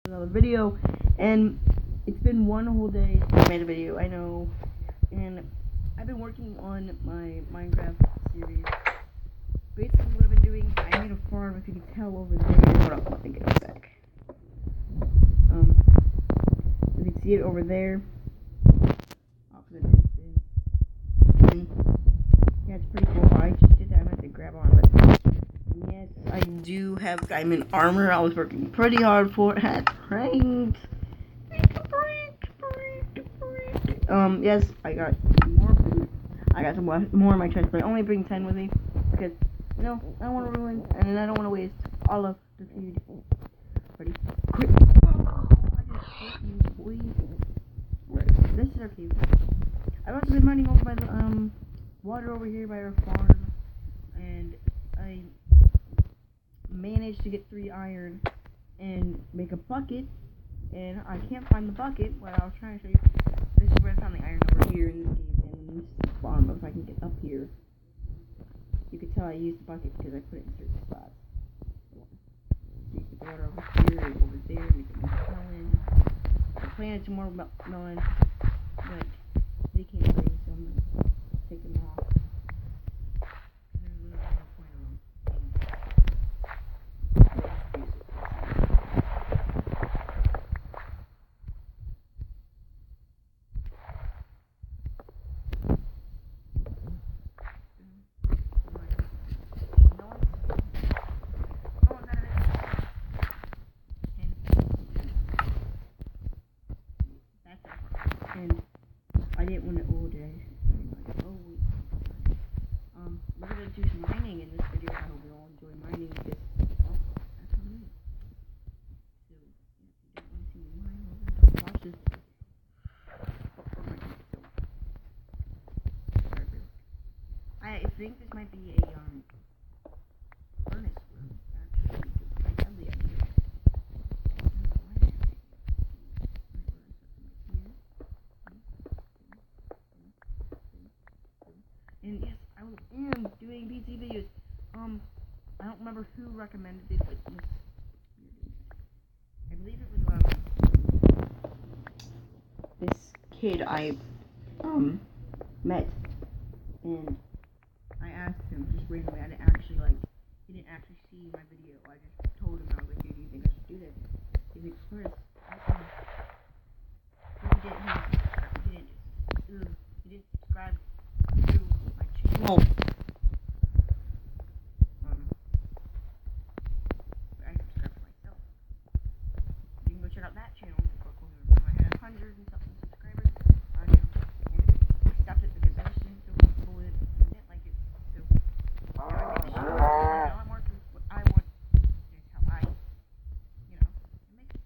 another video, and it's been one whole day since I made a video, I know, and I've been working on my Minecraft series. Basically what I've been doing, I made a farm, if you can tell over there. Hold up, let me get it back. You can see it over there. Opposite distance. And yeah, it's pretty cool. I just did that, I meant to grab on, but yes, I do have diamond armor. I was working pretty hard for it. Had pranked. Yes, I got more food. I got some more in my chest, but I only bring 10 with me because, you know, I don't want to ruin, and I don't want to waste all of the food. Ready? Quick! Oh, I just hit you, boy. Right, this is our cave. I've also been mining over by the, water over here by our farm, and I managed to get 3 iron and make a bucket, and I can't find the bucket. What I was trying to show you, this is where I found the iron, over here in this cave, and this is the bottom. If I can get up here, you can tell I used the bucket because I put it in certain spots. So you get the water over here, over there, make it more melon. I planted some more melon, but they can't bring, so I'm gonna take them off. And I didn't want to order. We're gonna do some mining in this video. I hope you all enjoy mining because, well, that's how it is. So, if you don't want to see me mine, well, then watch this. I think this might be a furnace room, actually. Probably up here. And yes, I am doing PC videos. I don't remember who recommended it, but I believe it was this kid I met, and I asked him just randomly. I didn't actually he didn't actually see my video. I just told him, I was like, dude, do you think I should do this? He's like, Chris, he didn't subscribe to my channel. But I subscribed to myself. You can go check out that channel. I had 100 and something subscribers. And I stopped it because I was doing so comfortable with it. I didn't like it. So I made the show. A lot more because what I want is how I, make it.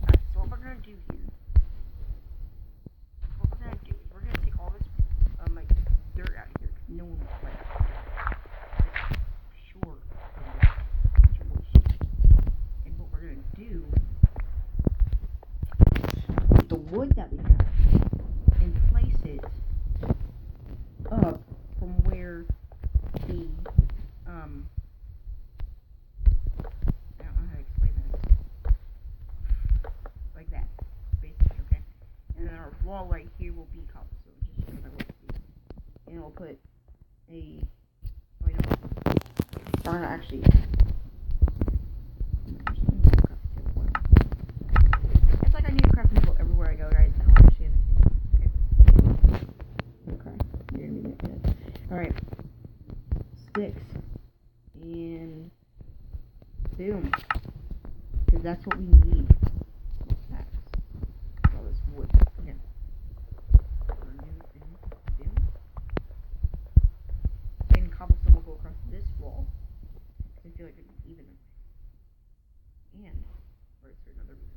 Alright, so what we're gonna do here. What we're gonna do is we're gonna take all this dirt out of here because no one will play. Sure. And what we're gonna do, with the wood that we have, and place it up from where the I don't know how to explain this. Like that, basically, okay? And then our wall right here will be cobblestone, just so that way. And we'll put a actually. It's like I need a crafting table everywhere I go, guys. I don't understand anything. Okay, you're gonna be good. Alright. Sticks. And boom. Because that's what we need. All this wood. Okay. And cobblestone will go across this wall. I feel like it's even. And or is there another reason?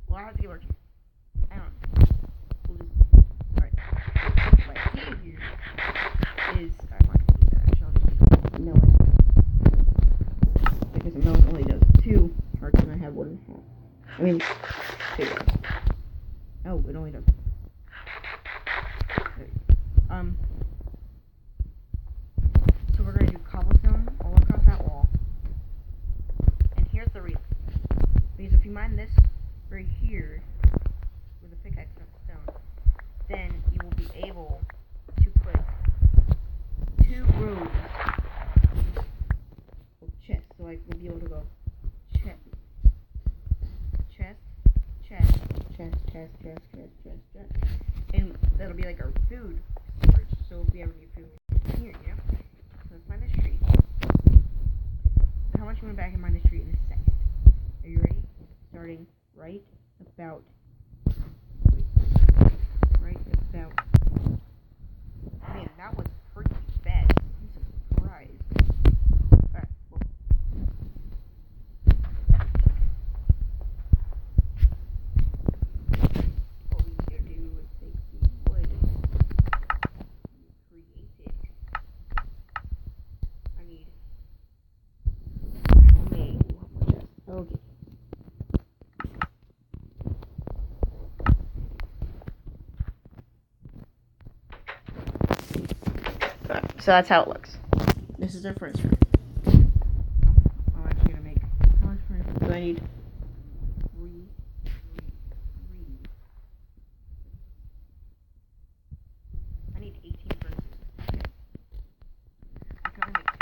Well, I have to get working. I don't know. We'll just. Alright. What I do here is I'm not gonna do that. Actually, I'll just do melon. Because a melon only does 2 hearts, and I have 1.5. I mean, 2. Oh, it only does. So we're gonna do cobblestone all across that wall. you mine this right here with a pickaxe and stone, then you will be able to put 2 rows of chests. So like we'll be able to go chest, and that'll be like our food storage. So if we ever need food here, you know. So let's mine this tree. How much you want back in mine this tree in a second? Are you ready? Starting right about. Man, that was pretty bad. I'm surprised. Alright, well. What we need to do is take the wood and create it. I need. Okay. So that's how it looks. This is our first room. I'm actually gonna make. How much furniture do I need? 3. I need 18 furniture. Okay. I can only make 10.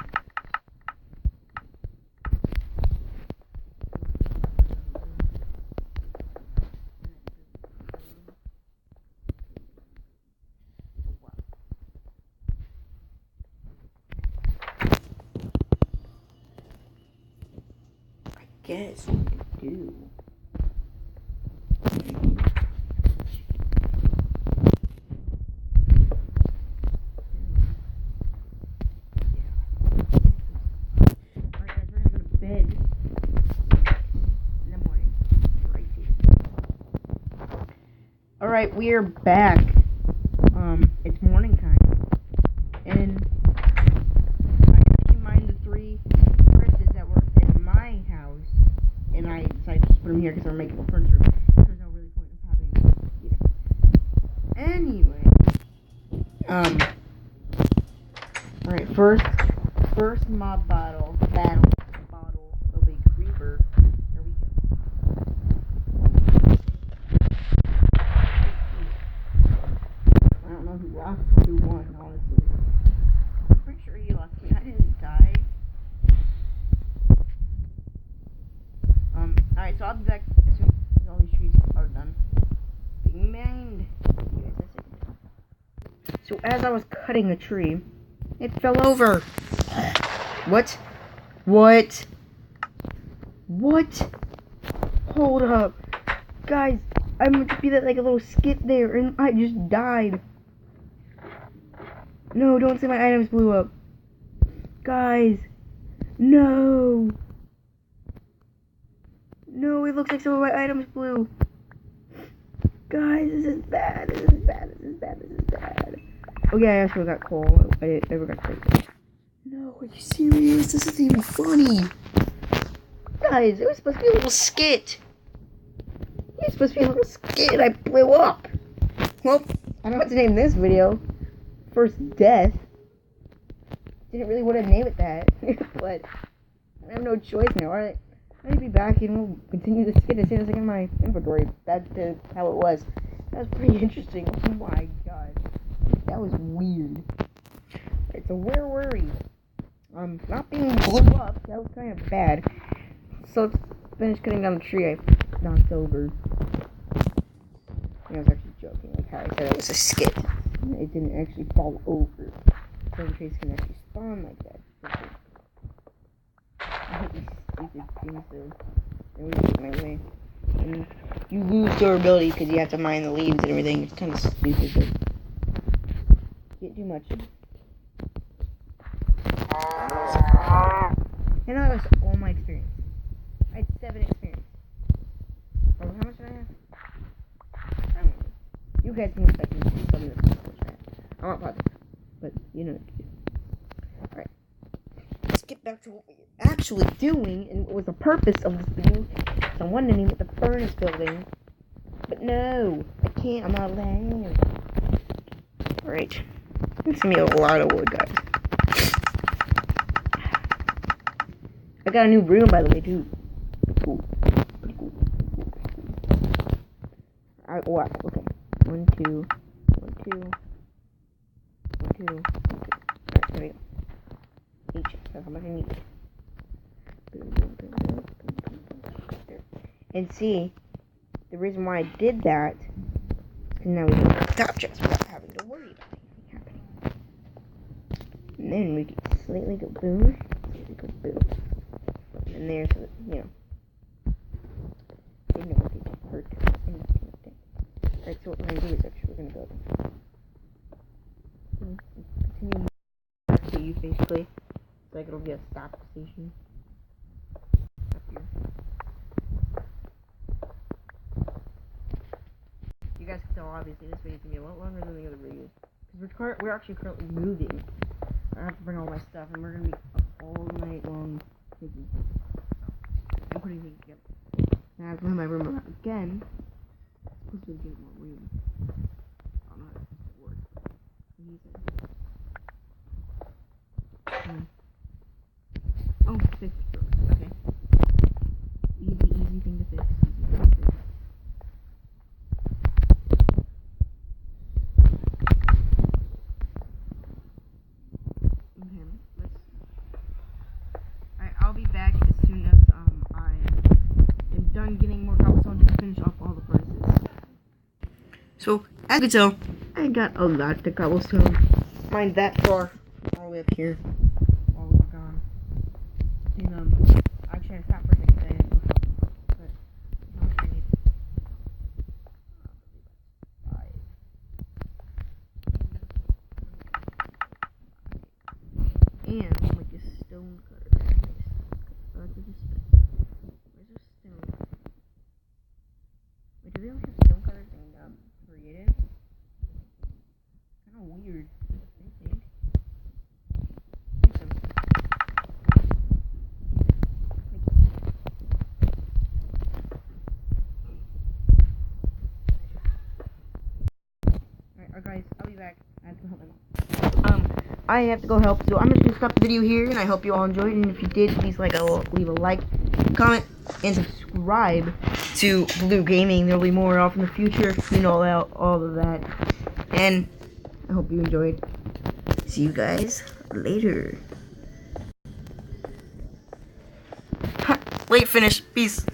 Guess what we can do. Alright guys, we're gonna go to bed in the morning. Right here. Alright, we are back. It's morning time. And I actually mined the 3 verses that were in my house. And I decided to just put them here because I'm making a furniture. There's no really point of having, you know. Anyway, alright, first mob battle of a creeper. There we go. I don't know who lost or who won, honestly. I'm pretty sure he lost. I mean, I didn't die. Alright, so I'll be back as soon as all these trees are done being mined. So as I was cutting a tree, it fell over. What? Hold up. Guys, I meant to be that like a little skit there and I just died. No, don't say my items blew up. Guys, no. No, it looks like some of my items blew. Guys, this is bad. Okay, I actually got coal. I never got coal. No, are you serious? This isn't even funny. Guys, it was supposed to be a little skit. I blew up. Well, I don't know what to name this video. First death. Didn't really want to name it that. But I have no choice now. Alright. I'm gonna be back and we'll continue the skit as soon as I get my inventory. That's how it was. That was pretty interesting. Oh my god. That was weird. Alright, so where were we? Not being blew up. That was kind of bad. So let's finish cutting down the tree I knocked over. I was actually joking, like how I said it was a skit. It didn't actually fall over. So the trees can actually spawn like that. I hate these stupid things though. They always get my way. And you lose durability because you have to mine the leaves and everything. It's kind of stupid, but can't do much. And that was all my experience. I had 7 experience. Oh, how much did I have? I don't know. You guys can look back and tell me how much I had. I'm not positive, but you know what to do. Alright. Let's get back to what we're actually doing and what was the purpose of this video. So I wanted to name it the furnace building. But no, I can't. I'm not allowed. Alright. This is gonna be a lot of wood, guys. I got a new room, by the way, too. Cool. Pretty cool. What? Okay. 1, 2, 1, 2, 1, 2, 1, 2. Alright, there we go. Each. That's how much I need. And see, the reason why I did that is because now we can get the top chest without having to worry about anything happening. And then we can slightly go boom, slightly go boom. And there, so that, you know, they know what they get hurt and nothing like that. Alright, so what we're going to do is actually we're going to go continue to use basically. So like it'll be a stop station. Up here. You guys can tell obviously this video is going to be a lot longer than the other videos. Because we're actually currently moving. I have to bring all my stuff and we're going to be up all night long taking stuff. I'm putting things together. Now I have to move my room around again. It's supposed to get more room. I don't know how to work. Oh, fix broke. Okay. Easy thing to fix. Okay, Alright, I'll be back as soon as I am done getting more cobblestone to finish off all the furnaces. So, as you can tell, I got a lot of cobblestone. Mind that far all the way up here. All the way gone. And actually I stopped for a second because I didn't go help. But how much I need? And like a stone cutter. Where's the stone? Wait, do they only have stone cutters in creative? Kind of weird. I think. Alright, guys, I'll be back. I have to go help my mom. I have to go help, so I'm just gonna stop the video here, and I hope you all enjoyed. And if you did, please leave a like, comment, and subscribe to Blue Gaming. There'll be more off in the future. You know all of that. And I hope you enjoyed. See you guys later. Late finish. Peace.